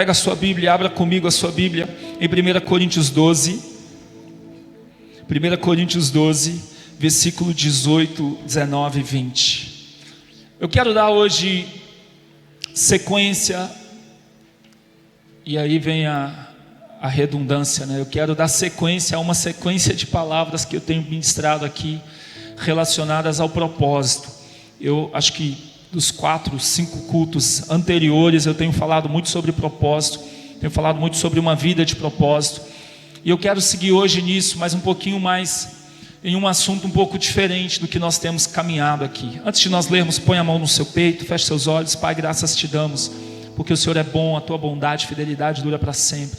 Pega a sua Bíblia, abra comigo a sua Bíblia em 1 Coríntios 12. 1 Coríntios 12, versículo 18, 19 e 20. Eu quero dar hoje sequência, e aí vem a redundância, né? Eu quero dar sequência a uma sequência de palavras que eu tenho ministrado aqui, relacionadas ao propósito. Eu acho que dos 4, 5 cultos anteriores eu tenho falado muito sobre propósito, tenho falado muito sobre uma vida de propósito, e eu quero seguir hoje nisso, mas um pouquinho mais em um assunto um pouco diferente do que nós temos caminhado aqui. Antes de nós lermos, põe a mão no seu peito, feche seus olhos. Pai, graças te damos, porque o Senhor é bom, a tua bondade e fidelidade dura para sempre.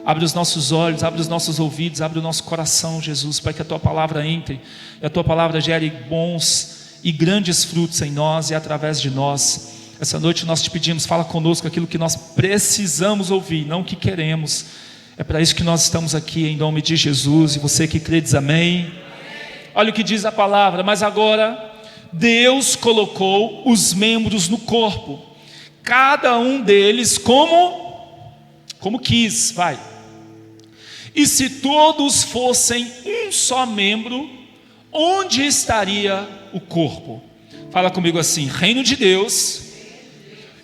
Abre os nossos olhos, abre os nossos ouvidos, abre o nosso coração, Jesus, para que a tua palavra entre e a tua palavra gere bons e grandes frutos em nós e através de nós. Essa noite nós te pedimos, fala conosco aquilo que nós precisamos ouvir, não o que queremos. É para isso que nós estamos aqui, em nome de Jesus. E você que crê diz amém. Olha o que diz a palavra: mas agora Deus colocou os membros no corpo, cada um deles como quis, vai. E se todos fossem um só membro, onde estaria o corpo? Fala comigo assim: reino de Deus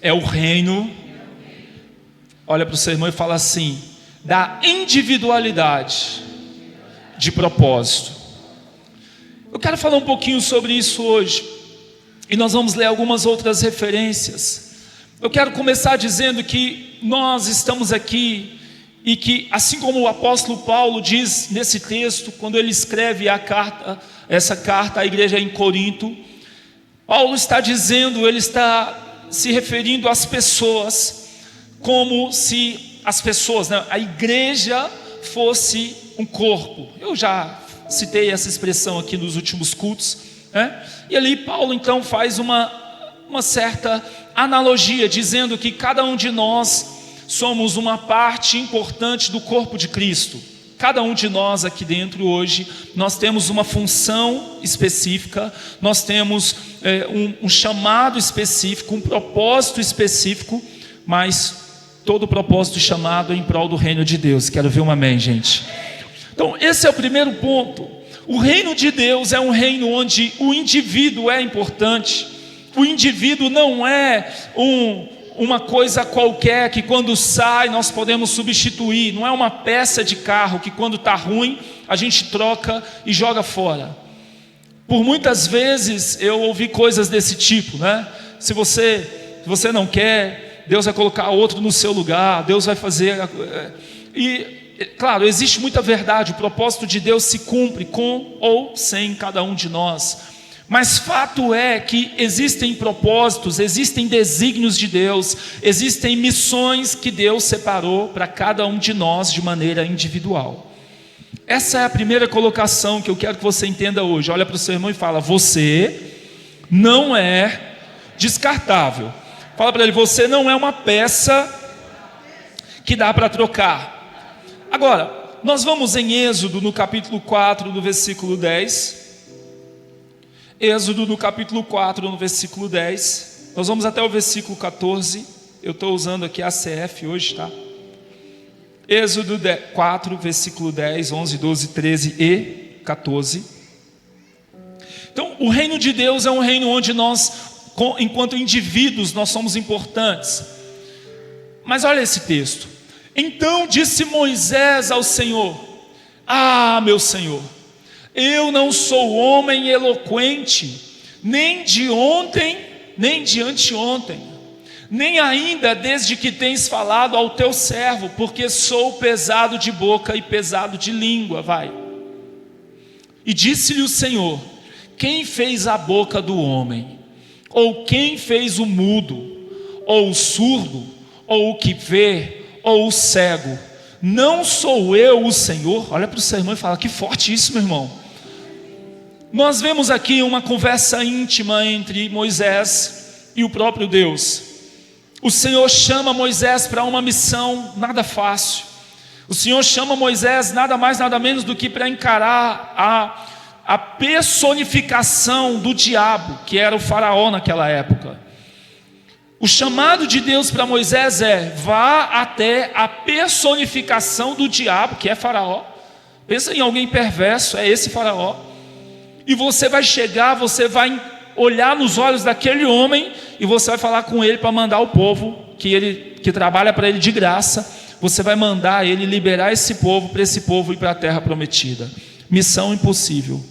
é o reino, olha para o seu irmão e fala assim, da individualidade de propósito. Eu quero falar um pouquinho sobre isso hoje, e nós vamos ler algumas outras referências. Eu quero começar dizendo que nós estamos aqui, e que assim como o apóstolo Paulo diz nesse texto, quando ele escreve essa carta à igreja em Corinto, Paulo está dizendo, ele está se referindo às pessoas, como se as pessoas, né, a igreja fosse um corpo. Eu já citei essa expressão aqui nos últimos cultos, né? E ali Paulo então faz uma certa analogia, dizendo que cada um de nós somos uma parte importante do corpo de Cristo. Cada um de nós aqui dentro hoje, nós temos uma função específica, nós temos um chamado específico, um propósito específico, mas todo propósito e chamado em prol do reino de Deus. Quero ver um amém, gente. Então esse é o primeiro ponto. O reino de Deus é um reino onde o indivíduo é importante. O indivíduo não é uma coisa qualquer que quando sai nós podemos substituir. Não é uma peça de carro que quando está ruim a gente troca e joga fora. Por muitas vezes eu ouvi coisas desse tipo, né? Se você não quer, Deus vai colocar outro no seu lugar, Deus vai fazer. E claro, existe muita verdade, o propósito de Deus se cumpre com ou sem cada um de nós. Mas fato é que existem propósitos, existem desígnios de Deus, existem missões que Deus separou para cada um de nós de maneira individual. Essa é a primeira colocação que eu quero que você entenda hoje. Olha para o seu irmão e fala: você não é descartável. Fala para ele: você não é uma peça que dá para trocar. Agora, nós vamos em Êxodo no capítulo 4, no versículo 10. Êxodo no capítulo 4, no versículo 10. Nós vamos até o versículo 14. Eu estou usando aqui a ACF hoje, tá? Êxodo 4, versículo 10, 11, 12, 13 e 14. Então, o reino de Deus é um reino onde nós, enquanto indivíduos, nós somos importantes. Mas olha esse texto. Então disse Moisés ao Senhor: ah, meu Senhor, eu não sou homem eloquente, nem de ontem, nem de anteontem, nem ainda desde que tens falado ao teu servo, porque sou pesado de boca e pesado de língua. Vai. E disse-lhe o Senhor: quem fez a boca do homem? Ou quem fez o mudo? Ou o surdo? Ou o que vê? Ou o cego? Não sou eu o Senhor? Olha para o seu irmão e fala: que forte isso, meu irmão. Nós vemos aqui uma conversa íntima entre Moisés e o próprio Deus. O Senhor chama Moisés para uma missão nada fácil. O Senhor chama Moisés nada mais nada menos do que para encarar a personificação do diabo, que era o faraó naquela época. O chamado de Deus para Moisés é: vá até a personificação do diabo, que é Faraó. Pensa em alguém perverso, é esse Faraó. E você vai chegar, você vai olhar nos olhos daquele homem e você vai falar com ele para mandar o povo que trabalha para ele de graça. Você vai mandar ele liberar esse povo, para esse povo ir para a terra prometida. Missão impossível.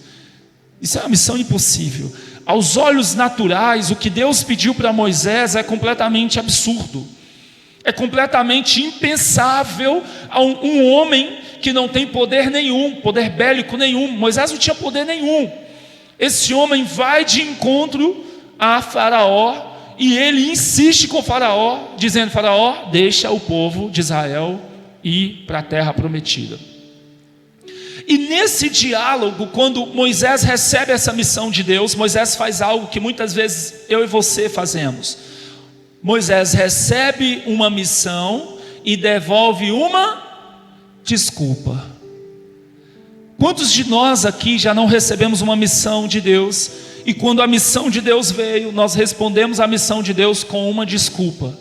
Isso é uma missão impossível. Aos olhos naturais, o que Deus pediu para Moisés é completamente absurdo. É completamente impensável a um homem que não tem poder nenhum, poder bélico nenhum. Moisés não tinha poder nenhum. Esse homem vai de encontro a Faraó e ele insiste com Faraó, dizendo: Faraó, deixa o povo de Israel ir para a terra prometida. E nesse diálogo, quando Moisés recebe essa missão de Deus, Moisés faz algo que muitas vezes eu e você fazemos. Moisés recebe uma missão e devolve uma desculpa. Quantos de nós aqui já não recebemos uma missão de Deus, e quando a missão de Deus veio, nós respondemos à missão de Deus com uma desculpa?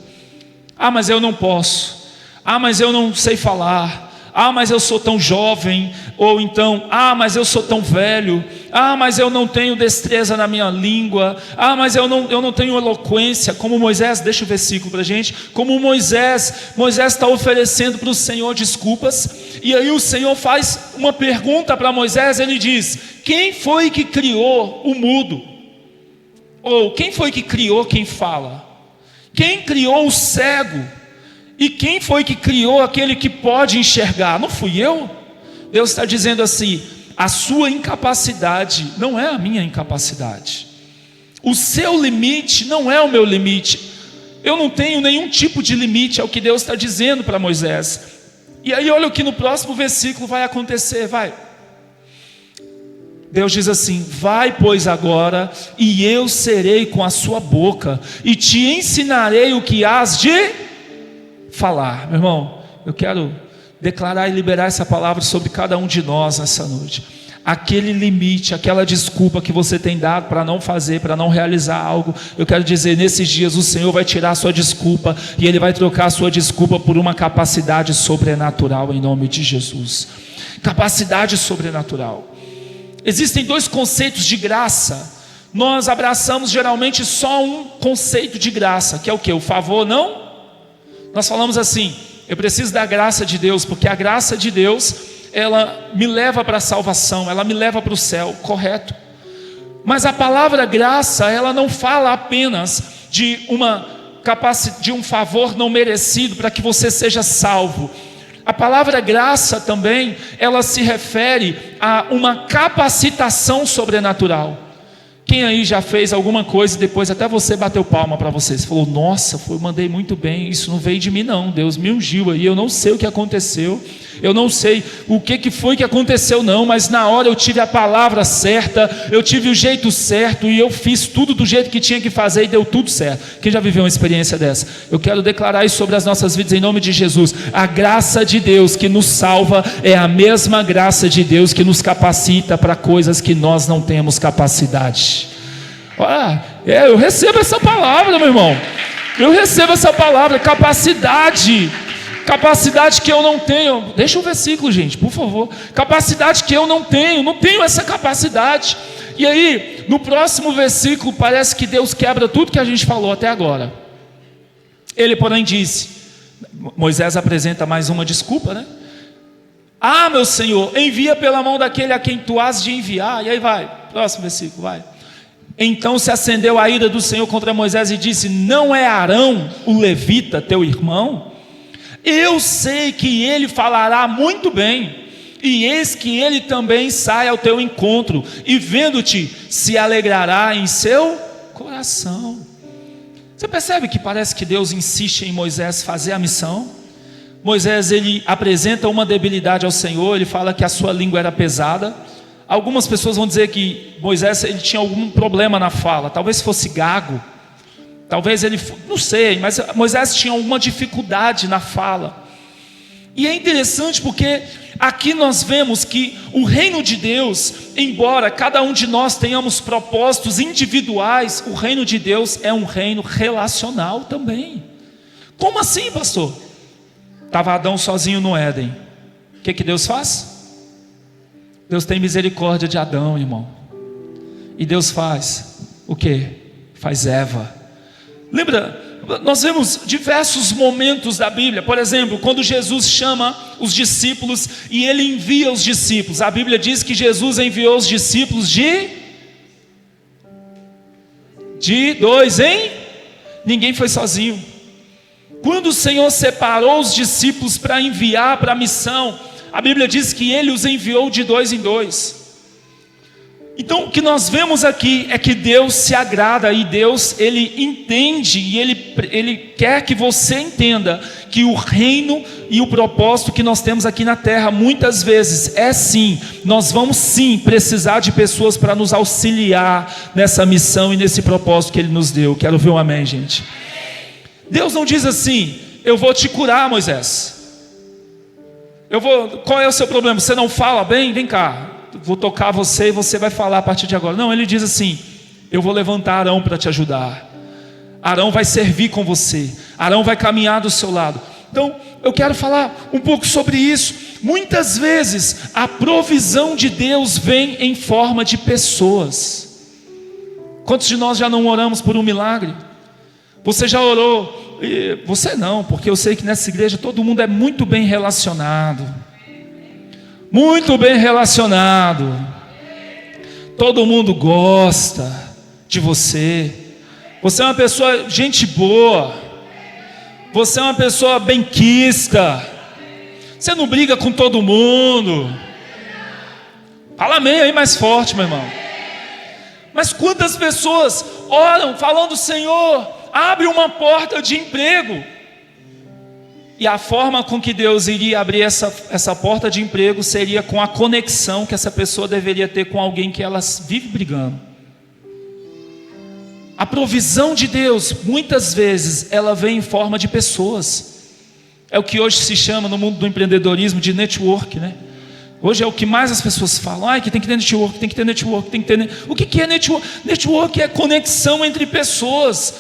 Ah, mas eu não posso. Ah, mas eu não sei falar. Ah, mas eu sou tão jovem. Ou então: ah, mas eu sou tão velho. Ah, mas eu não tenho destreza na minha língua. Ah, mas eu não tenho eloquência. Como Moisés, deixa o versículo para a gente. Como Moisés está oferecendo para o Senhor desculpas. E aí o Senhor faz uma pergunta para Moisés. Ele diz: quem foi que criou o mudo? Ou quem foi que criou quem fala? Quem criou o cego? E quem foi que criou aquele que pode enxergar? Não fui eu? Deus está dizendo assim: a sua incapacidade não é a minha incapacidade. O seu limite não é o meu limite. Eu não tenho nenhum tipo de limite, é o que Deus está dizendo para Moisés. E aí olha o que no próximo versículo vai acontecer, vai. Deus diz assim: vai, pois, agora, e eu serei com a sua boca, e te ensinarei o que hás de falar. Meu irmão, eu quero declarar e liberar essa palavra sobre cada um de nós nessa noite. Aquele limite, aquela desculpa que você tem dado para não fazer, para não realizar algo, eu quero dizer, nesses dias o Senhor vai tirar a sua desculpa, e Ele vai trocar a sua desculpa por uma capacidade sobrenatural, em nome de Jesus. Capacidade sobrenatural. Existem dois conceitos de graça. Nós abraçamos geralmente só um conceito de graça, que é o quê? O favor, não? Nós falamos assim: eu preciso da graça de Deus, porque a graça de Deus, ela me leva para a salvação, ela me leva para o céu, correto? Mas a palavra graça, ela não fala apenas de um favor não merecido para que você seja salvo. A palavra graça também, ela se refere a uma capacitação sobrenatural. Quem aí já fez alguma coisa e depois até você bateu palma para você? Você falou: nossa, eu mandei muito bem, isso não veio de mim não, Deus me ungiu aí, eu não sei o que aconteceu, eu não sei o que foi que aconteceu não, mas na hora eu tive a palavra certa, eu tive o jeito certo, e eu fiz tudo do jeito que tinha que fazer e deu tudo certo. Quem já viveu uma experiência dessa? Eu quero declarar isso sobre as nossas vidas em nome de Jesus. A graça de Deus que nos salva é a mesma graça de Deus que nos capacita para coisas que nós não temos capacidade. Eu recebo essa palavra, meu irmão. Eu recebo essa palavra, capacidade que eu não tenho. Deixa o versículo, gente, por favor. Capacidade que eu não tenho essa capacidade. E aí, no próximo versículo, parece que Deus quebra tudo que a gente falou até agora. Ele, porém, disse: Moisés apresenta mais uma desculpa, né? Ah, meu Senhor, envia pela mão daquele a quem tu has de enviar. E aí vai, próximo versículo, vai. Então se acendeu a ira do Senhor contra Moisés e disse: não é Arão, o levita, teu irmão? Eu sei que ele falará muito bem, e eis que ele também sai ao teu encontro, e vendo-te se alegrará em seu coração. Você percebe que parece que Deus insiste em Moisés fazer a missão? Moisés, ele apresenta uma debilidade ao Senhor, ele fala que a sua língua era pesada. Algumas pessoas vão dizer que Moisés, ele tinha algum problema na fala, talvez fosse gago, talvez ele, não sei, mas Moisés tinha alguma dificuldade na fala. E é interessante porque aqui nós vemos que o reino de Deus, embora cada um de nós tenhamos propósitos individuais, o reino de Deus é um reino relacional também. Como assim, pastor? Estava Adão sozinho no Éden. O que Deus faz? Deus tem misericórdia de Adão, irmão. E Deus faz o quê? Faz Eva. Lembra? Nós vemos diversos momentos da Bíblia. Por exemplo, quando Jesus chama os discípulos e Ele envia os discípulos. A Bíblia diz que Jesus enviou os discípulos de dois em? Ninguém foi sozinho. Quando o Senhor separou os discípulos para enviar para a missão, a Bíblia diz que Ele os enviou de dois em dois. Então o que nós vemos aqui é que Deus se agrada, e Deus, Ele entende, e Ele quer que você entenda que o reino e o propósito que nós temos aqui na terra, muitas vezes é sim, nós vamos sim precisar de pessoas para nos auxiliar nessa missão e nesse propósito que Ele nos deu. Quero ver um amém, gente. Deus não diz assim: eu vou te curar, Moisés. Qual é o seu problema? Você não fala bem? Vem cá, vou tocar você e você vai falar a partir de agora. Não, Ele diz assim: eu vou levantar Arão para te ajudar. Arão vai servir com você. Arão vai caminhar do seu lado. Então, eu quero falar um pouco sobre isso. Muitas vezes, a provisão de Deus vem em forma de pessoas. Quantos de nós já não oramos por um milagre? Você já orou? Você não, porque eu sei que nessa igreja todo mundo é muito bem relacionado. Muito bem relacionado. Todo mundo gosta de você. Você é uma pessoa gente boa. Você é uma pessoa benquista. Você não briga com todo mundo. Fala amém aí mais forte, meu irmão. Mas quantas pessoas oram falando: Senhor, abre uma porta de emprego. E a forma com que Deus iria abrir essa porta de emprego seria com a conexão que essa pessoa deveria ter com alguém que ela vive brigando. A provisão de Deus, muitas vezes, ela vem em forma de pessoas. É o que hoje se chama no mundo do empreendedorismo de network, né? Hoje é o que mais as pessoas falam: que tem que ter network, tem que ter network, tem que ter network. O que é network? Network é conexão entre pessoas.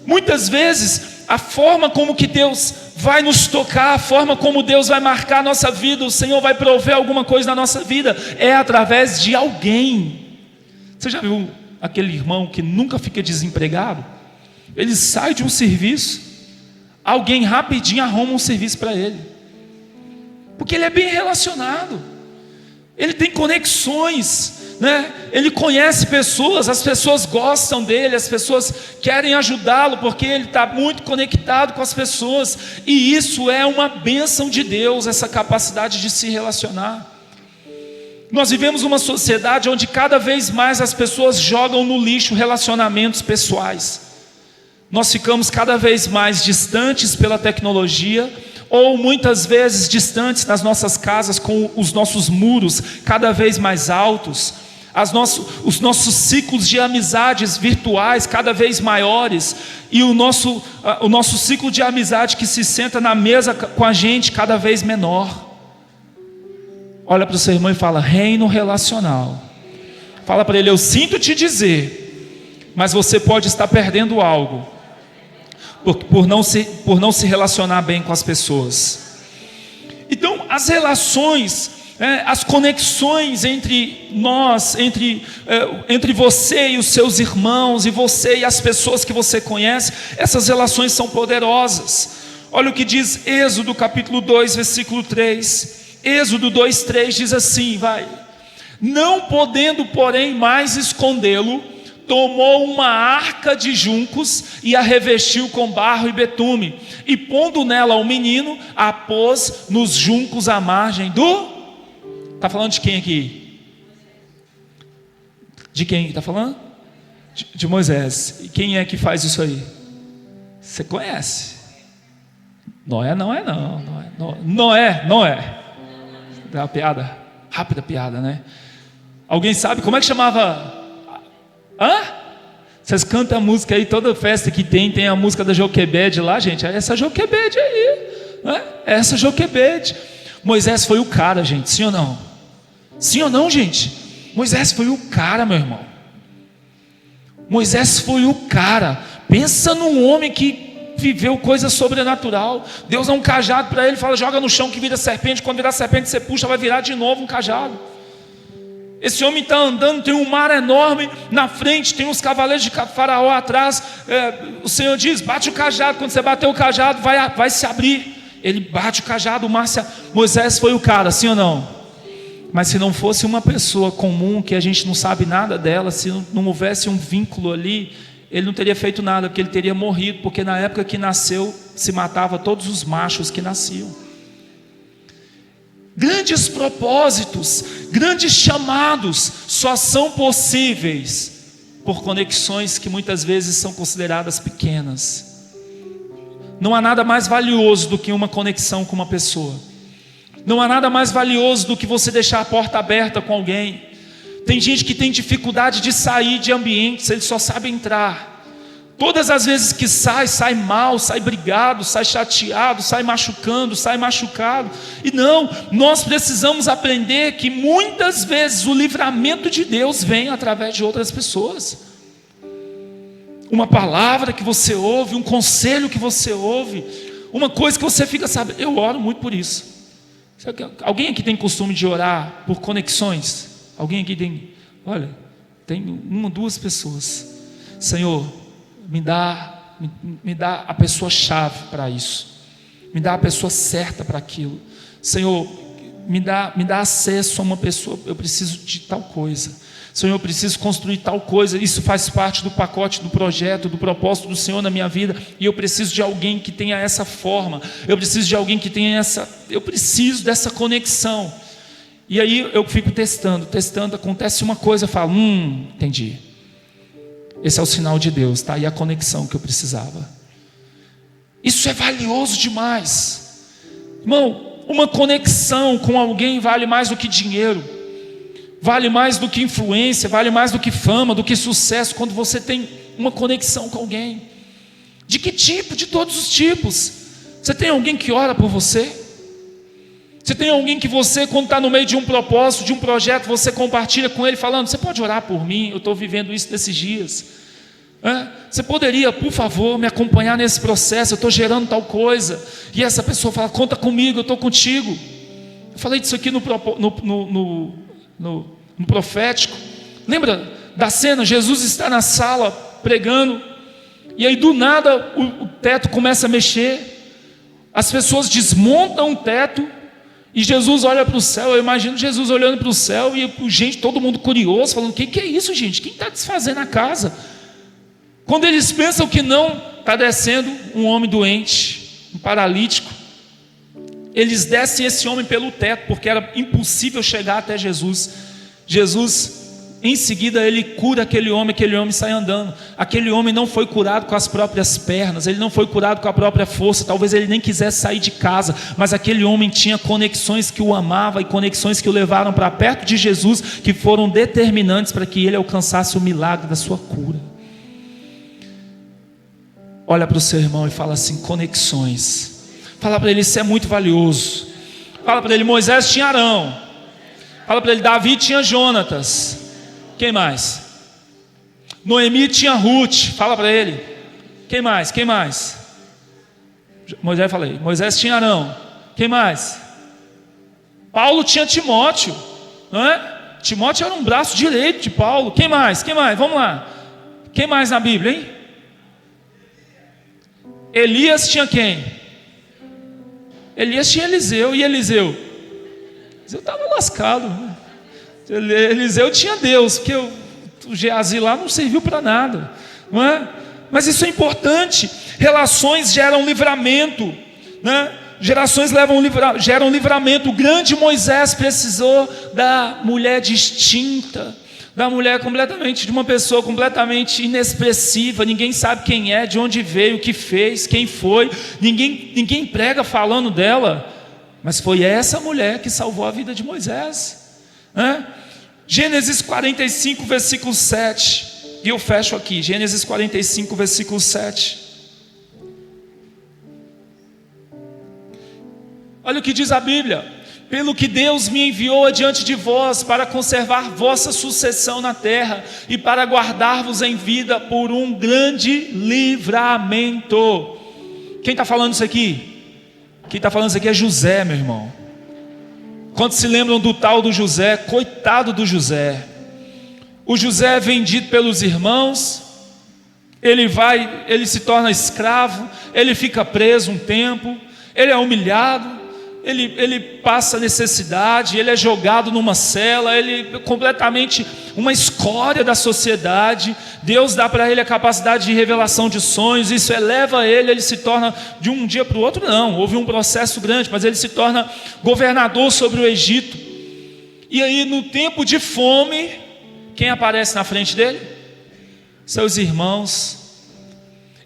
Muitas vezes, a forma como que Deus vai nos tocar, a forma como Deus vai marcar a nossa vida, o Senhor vai prover alguma coisa na nossa vida, é através de alguém. Você já viu aquele irmão que nunca fica desempregado? Ele sai de um serviço, alguém rapidinho arruma um serviço para ele, porque ele é bem relacionado, ele tem conexões, né? Ele conhece pessoas, as pessoas gostam dele, as pessoas querem ajudá-lo, porque ele está muito conectado com as pessoas, e isso é uma bênção de Deus, essa capacidade de se relacionar. Nós vivemos uma sociedade onde cada vez mais as pessoas jogam no lixo relacionamentos pessoais. Nós ficamos cada vez mais distantes pela tecnologia, ou muitas vezes distantes nas nossas casas, com os nossos muros cada vez mais altos, os nossos ciclos de amizades virtuais cada vez maiores, e o nosso ciclo de amizade que se senta na mesa com a gente cada vez menor. Olha para o seu irmão e fala: reino relacional. Fala para ele: eu sinto te dizer, mas você pode estar perdendo algo por não se relacionar bem com as pessoas. Então, as relações, as conexões entre nós, entre você e os seus irmãos, e você e as pessoas que você conhece, essas relações são poderosas. Olha o que diz Êxodo capítulo 2, versículo 3. Êxodo 2, 3 diz assim: não podendo, porém, mais escondê-lo, tomou uma arca de juncos e a revestiu com barro e betume, e pondo nela o menino, a pôs nos juncos à margem do... Está falando de quem aqui? De quem está falando? De Moisés. E quem é que faz isso aí? Você conhece? Noé não é não. Noé. É uma piada, rápida piada, né? Alguém sabe como é que chamava... Vocês cantam a música aí, toda festa que tem a música da Joquebede lá, gente. É essa Joquebede aí, né? É essa Joquebede. Moisés foi o cara, gente, sim ou não? Sim ou não, gente? Moisés foi o cara, meu irmão. Moisés foi o cara. Pensa num homem que viveu coisa sobrenatural. Deus dá um cajado para ele, fala: joga no chão que vira serpente. Quando virar serpente você puxa, vai virar de novo um cajado. Esse homem está andando, tem um mar enorme na frente, tem uns cavaleiros de Faraó atrás. O Senhor diz: bate o cajado. Quando você bater o cajado, vai se abrir. Ele bate o cajado, o mar se... Moisés foi o cara, sim ou não? Mas se não fosse uma pessoa comum, que a gente não sabe nada dela, se não houvesse um vínculo ali, ele não teria feito nada, porque ele teria morrido, porque na época que nasceu, se matava todos os machos que nasciam. Grandes propósitos, grandes chamados, só são possíveis por conexões que muitas vezes são consideradas pequenas. Não há nada mais valioso do que uma conexão com uma pessoa. Não há nada mais valioso do que você deixar a porta aberta com alguém. Tem gente que tem dificuldade de sair de ambientes, ele só sabe entrar. Todas as vezes que sai mal, sai brigado, sai chateado, sai machucando, sai machucado. E não, nós precisamos aprender que muitas vezes o livramento de Deus vem através de outras pessoas. Uma palavra que você ouve, um conselho que você ouve, uma coisa que você fica sabendo. Eu oro muito por isso. Alguém aqui tem costume de orar por conexões? Alguém aqui tem? Olha, tem uma, duas pessoas. Senhor, me dá a pessoa chave para isso. Me dá a pessoa certa para aquilo. Senhor, me dá acesso a uma pessoa. Eu preciso de tal coisa. Senhor, eu preciso construir tal coisa. Isso faz parte do pacote, do projeto, do propósito do Senhor na minha vida. E eu preciso de alguém que tenha essa forma. Eu preciso de alguém que tenha essa... Eu preciso dessa conexão. E aí eu fico testando. Acontece uma coisa, eu falo: entendi. Esse é o sinal de Deus, tá? E a conexão que eu precisava. Isso é valioso demais. Irmão, uma conexão com alguém vale mais do que dinheiro. Vale mais do que influência, vale mais do que fama, do que sucesso, quando você tem uma conexão com alguém. De que tipo? De todos os tipos. Você tem alguém que ora por você? Você tem alguém que você, quando está no meio de um propósito, de um projeto, você compartilha com ele falando: você pode orar por mim, eu estou vivendo isso nesses dias. Você poderia, por favor, me acompanhar nesse processo, eu estou gerando tal coisa. E essa pessoa fala: conta comigo, eu estou contigo. Eu falei disso aqui no profético. Lembra da cena? Jesus está na sala pregando, e aí do nada o teto começa a mexer, as pessoas desmontam o teto, e Jesus olha para o céu. Eu imagino Jesus olhando para o céu, e gente, todo mundo curioso, falando: que é isso, gente? Quem está desfazendo a casa? Quando eles pensam que não, está descendo um homem doente, um paralítico. Eles descem esse homem pelo teto, porque era impossível chegar até Jesus. Jesus, em seguida, ele cura aquele homem sai andando. Aquele homem não foi curado com as próprias pernas, ele não foi curado com a própria força, talvez ele nem quisesse sair de casa, mas aquele homem tinha conexões que o amavam e conexões que o levaram para perto de Jesus, que foram determinantes para que ele alcançasse o milagre da sua cura. Olha para o seu irmão e fala assim: conexões. Fala para ele: isso é muito valioso. Fala para ele: Moisés tinha Arão. Fala para ele: Davi tinha Jonatas. Quem mais? Noemi tinha Ruth. Fala para ele. Quem mais? Moisés, falei. Moisés tinha Arão. Quem mais? Paulo tinha Timóteo, não é? Timóteo era um braço direito de Paulo. Quem mais? Vamos lá. Quem mais na Bíblia, hein? Elias tinha quem? Elias tinha Eliseu. E Eliseu? Eliseu estava lascado. Eliseu tinha Deus, porque o Geazi lá não serviu para nada, não é? Mas isso é importante. Relações geram livramento, né? Geram livramento. O grande Moisés precisou da mulher distinta, da mulher de uma pessoa completamente inexpressiva. Ninguém sabe quem é, de onde veio, o que fez, quem foi. Ninguém prega falando dela, mas foi essa mulher que salvou a vida de Moisés, né? Gênesis 45, versículo 7. E eu fecho aqui. Gênesis 45, versículo 7. Olha o que diz a Bíblia: pelo que Deus me enviou adiante de vós, para conservar vossa sucessão na terra, e para guardar-vos em vida por um grande livramento. Quem está falando isso aqui? Quem está falando isso aqui é José, meu irmão. Quantos se lembram do tal do José? Coitado do José. O José é vendido pelos irmãos, ele se torna escravo, ele fica preso um tempo, ele é humilhado, ele passa necessidade, ele é jogado numa cela, ele é completamente uma escória da sociedade. Deus dá para ele a capacidade de revelação de sonhos, isso eleva ele se torna, de um dia para o outro não, houve um processo grande, mas ele se torna governador sobre o Egito. E aí no tempo de fome, quem aparece na frente dele? Seus irmãos.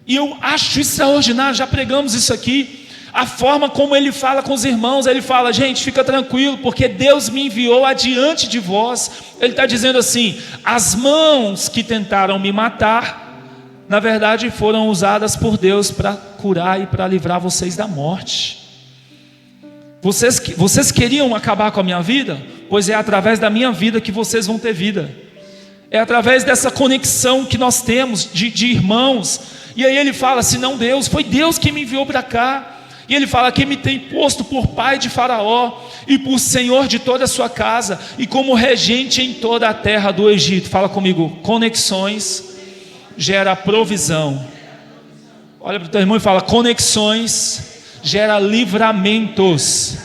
E eu acho extraordinário, já pregamos isso aqui, a forma como ele fala com os irmãos. Ele fala: gente, fica tranquilo, porque Deus me enviou adiante de vós. Ele está dizendo assim: as mãos que tentaram me matar, na verdade foram usadas por Deus para curar e para livrar vocês da morte. Vocês queriam acabar com a minha vida? Pois é através da minha vida que vocês vão ter vida. É através dessa conexão que nós temos de irmãos. E aí ele fala: se não Deus, foi Deus que me enviou para cá. E ele fala: que me tem posto por pai de Faraó e por senhor de toda a sua casa, e como regente em toda a terra do Egito. Fala comigo: conexões gera provisão. Olha para o teu irmão e fala: conexões gera livramentos.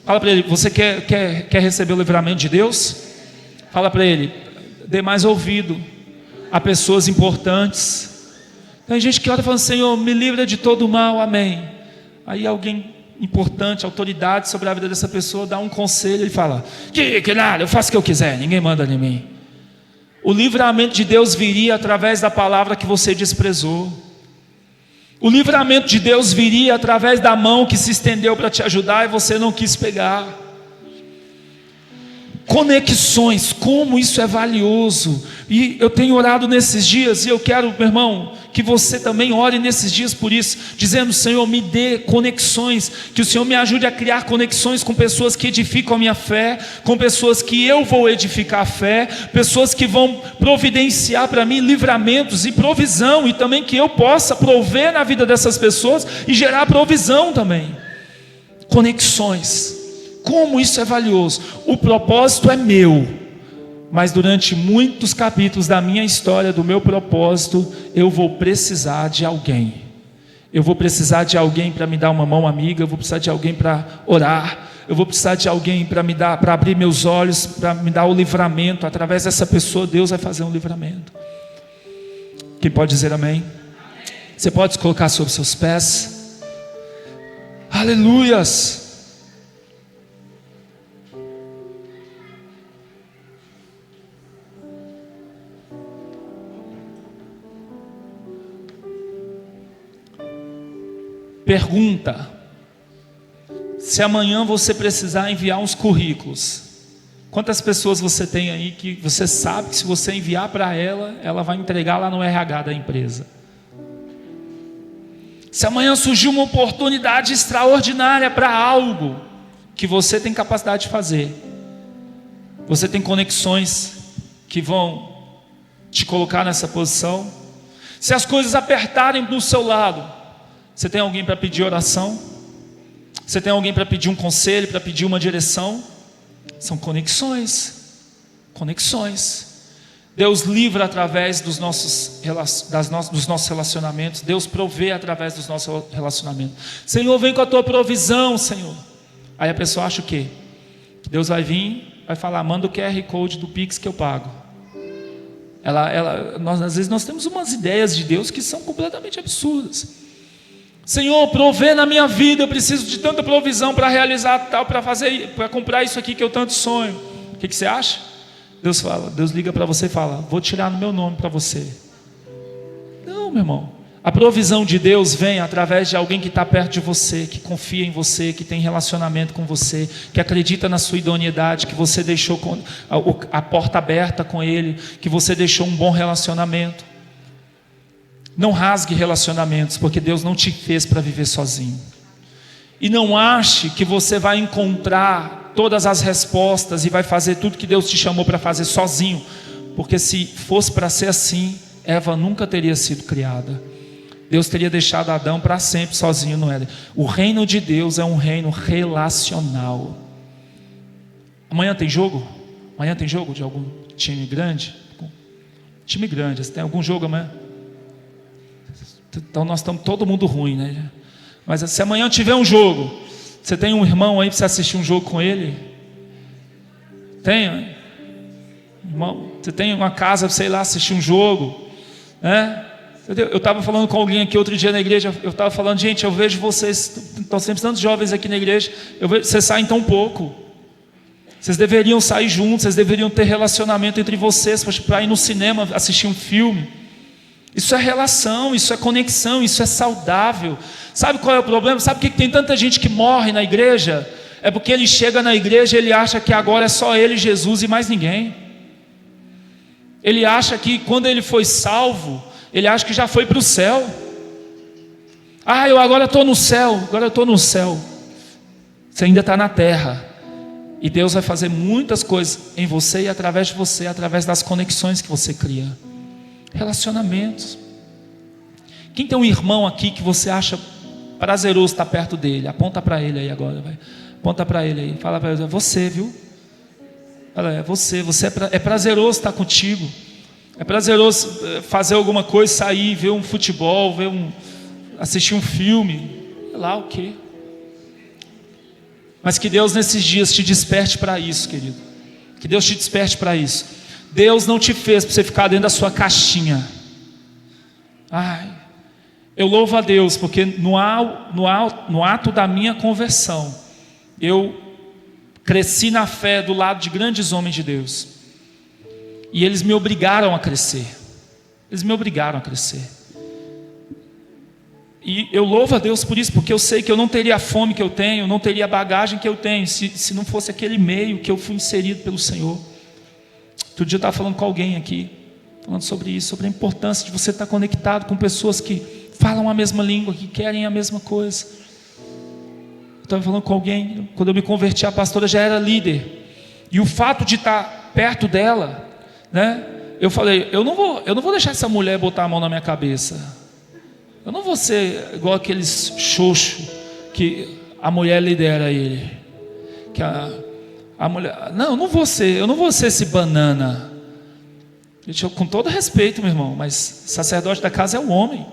Fala para ele: você quer receber o livramento de Deus? Fala para ele: dê mais ouvido a pessoas importantes. Tem gente que ora falando: Senhor, me livra de todo o mal, amém. Aí alguém importante, autoridade sobre a vida dessa pessoa, dá um conselho e fala: que nada, eu faço o que eu quiser, ninguém manda em mim. O livramento de Deus viria através da palavra que você desprezou. O livramento de Deus viria através da mão que se estendeu para te ajudar e você não quis pegar. Conexões, como isso é valioso. E eu tenho orado nesses dias, e eu quero, meu irmão, que você também ore nesses dias por isso, dizendo: Senhor, me dê conexões, que o Senhor me ajude a criar conexões com pessoas que edificam a minha fé, com pessoas que eu vou edificar a fé, pessoas que vão providenciar para mim livramentos e provisão, e também que eu possa prover na vida dessas pessoas e gerar provisão também. Conexões, como isso é valioso. O propósito é meu, mas durante muitos capítulos da minha história, do meu propósito, eu vou precisar de alguém. Eu vou precisar de alguém para me dar uma mão amiga, eu vou precisar de alguém para orar, eu vou precisar de alguém para abrir meus olhos, para me dar o livramento. Através dessa pessoa, Deus vai fazer um livramento. Quem pode dizer amém? Você pode se colocar sobre seus pés. Aleluias. Pergunta: se amanhã você precisar enviar uns currículos, quantas pessoas você tem aí que você sabe que se você enviar para ela, ela vai entregar lá no RH da empresa? Se amanhã surgir uma oportunidade extraordinária para algo que você tem capacidade de fazer, você tem conexões que vão te colocar nessa posição. Se as coisas apertarem do seu lado, você tem alguém para pedir oração? Você tem alguém para pedir um conselho, para pedir uma direção? São conexões. Conexões. Deus livra através dos nossos relacionamentos. Deus provê através dos nossos relacionamentos. Senhor, vem com a tua provisão, Senhor. Aí a pessoa acha o quê? Que Deus vai vir, vai falar: manda o QR Code do Pix que eu pago. Às vezes nós temos umas ideias de Deus que são completamente absurdas. Senhor, provê na minha vida, eu preciso de tanta provisão para realizar tal, para comprar isso aqui que eu tanto sonho. O que você acha? Deus liga para você e fala: vou tirar no meu nome para você. Não, meu irmão. A provisão de Deus vem através de alguém que está perto de você, que confia em você, que tem relacionamento com você, que acredita na sua idoneidade, que você deixou a porta aberta com Ele, que você deixou um bom relacionamento. Não rasgue relacionamentos, porque Deus não te fez para viver sozinho. E não ache que você vai encontrar dar todas as respostas e vai fazer tudo que Deus te chamou para fazer sozinho, porque se fosse para ser assim, Eva nunca teria sido criada. Deus teria deixado Adão para sempre sozinho no Éden. O reino de Deus é um reino relacional. Amanhã tem jogo? Amanhã tem jogo de algum time grande? Time grande, você tem algum jogo amanhã? Então nós estamos todo mundo ruim, né? Mas se amanhã tiver um jogo, você tem um irmão aí para você assistir um jogo com ele? Tem? Irmão, você tem uma casa para você ir lá assistir um jogo? Né? Eu estava falando com alguém aqui outro dia na igreja. Eu estava falando, gente, eu vejo vocês, estão sempre tantos jovens aqui na igreja, eu vejo, vocês saem tão pouco. Vocês deveriam sair juntos, vocês deveriam ter relacionamento entre vocês, para ir no cinema, assistir um filme. Isso é relação, isso é conexão, isso é saudável. Sabe qual é o problema? Sabe por que tem tanta gente que morre na igreja? É porque ele chega na igreja e ele acha que agora é só ele, Jesus e mais ninguém. Ele acha que quando ele foi salvo, ele acha que já foi para o céu. Eu agora estou no céu, agora eu estou no céu. Você ainda está na terra. E Deus vai fazer muitas coisas em você e através de você, através das conexões que você cria. Relacionamentos. Quem tem um irmão aqui que você acha prazeroso estar perto dele? Aponta para ele aí agora, vai. Aponta para ele aí, fala para ele, é você, viu? Fala, é você é prazeroso estar contigo. É prazeroso fazer alguma coisa, sair, ver um futebol, assistir um filme, sei lá o quê. Mas que Deus nesses dias te desperte para isso, querido. Que Deus te desperte para isso. Deus não te fez para você ficar dentro da sua caixinha. Eu louvo a Deus, porque no ato da minha conversão, eu cresci na fé do lado de grandes homens de Deus. E eles me obrigaram a crescer. Eles me obrigaram a crescer. E eu louvo a Deus por isso, porque eu sei que eu não teria a fome que eu tenho, não teria a bagagem que eu tenho, se não fosse aquele meio que eu fui inserido pelo Senhor. Outro dia eu estava falando com alguém aqui, falando sobre isso, sobre a importância de você estar conectado com pessoas que falam a mesma língua, que querem a mesma coisa. Eu estava falando com alguém, quando eu me converti, a pastora já era líder, e o fato de estar perto dela, né? Eu falei, eu não vou deixar essa mulher botar a mão na minha cabeça. Eu não vou ser igual aqueles xoxo que a mulher lidera ele. Que a mulher, não, eu não vou ser esse banana. Com todo respeito, meu irmão, mas sacerdote da casa é o homem.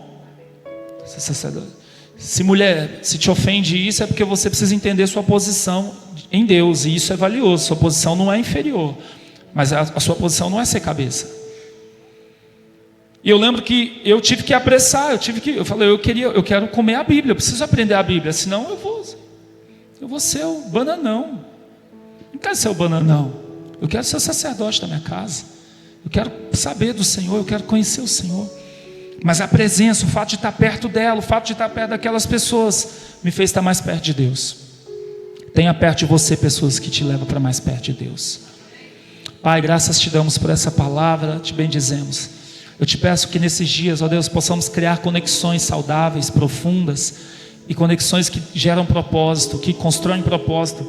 Se mulher, se te ofende isso, é porque você precisa entender sua posição em Deus, e isso é valioso. Sua posição não é inferior, mas a sua posição não é ser cabeça. E eu lembro que eu tive que apressar, eu falei, eu quero comer a Bíblia, eu preciso aprender a Bíblia, senão eu vou ser o bananão. Não quero ser o bananão, eu quero ser o sacerdote da minha casa, eu quero saber do Senhor, eu quero conhecer o Senhor. Mas a presença, o fato de estar perto dela, o fato de estar perto daquelas pessoas, me fez estar mais perto de Deus. Tenha perto de você pessoas que te levam para mais perto de Deus. Pai, graças te damos por essa palavra, te bendizemos. Eu te peço que nesses dias, ó Deus, possamos criar conexões saudáveis, profundas, e conexões que geram propósito, que constroem propósito,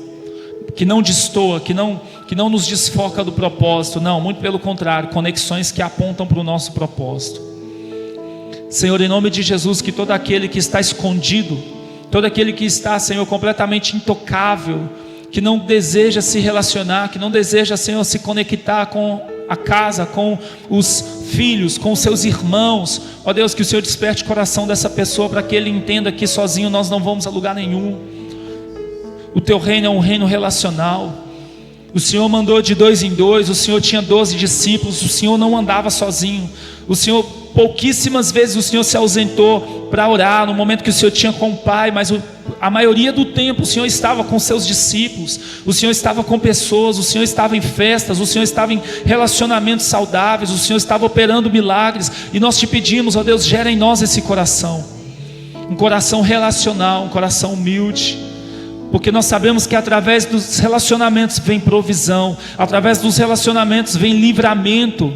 que não destoa, que não nos desfoca do propósito, não, muito pelo contrário, conexões que apontam para o nosso propósito. Senhor, em nome de Jesus, que todo aquele que está escondido, todo aquele que está, Senhor, completamente intocável, que não deseja se relacionar, que não deseja, Senhor, se conectar com a casa, com os filhos, com os seus irmãos, ó Deus, que o Senhor desperte o coração dessa pessoa, para que ele entenda que sozinho nós não vamos a lugar nenhum. O teu reino é um reino relacional. O Senhor mandou de 2 em 2, o Senhor tinha 12 discípulos, o Senhor não andava sozinho. O Senhor, pouquíssimas vezes o Senhor se ausentou para orar, no momento que o Senhor tinha com o Pai, mas a maioria do tempo o Senhor estava com seus discípulos, o Senhor estava com pessoas, o Senhor estava em festas, o Senhor estava em relacionamentos saudáveis, o Senhor estava operando milagres, e nós te pedimos, ó Deus, gera em nós esse coração, um coração relacional, um coração humilde, porque nós sabemos que através dos relacionamentos vem provisão, através dos relacionamentos vem livramento.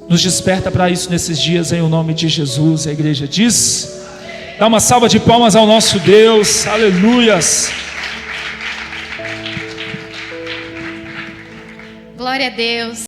Nos desperta para isso nesses dias, em o nome de Jesus. A igreja diz, dá uma salva de palmas ao nosso Deus, aleluias. Glória a Deus.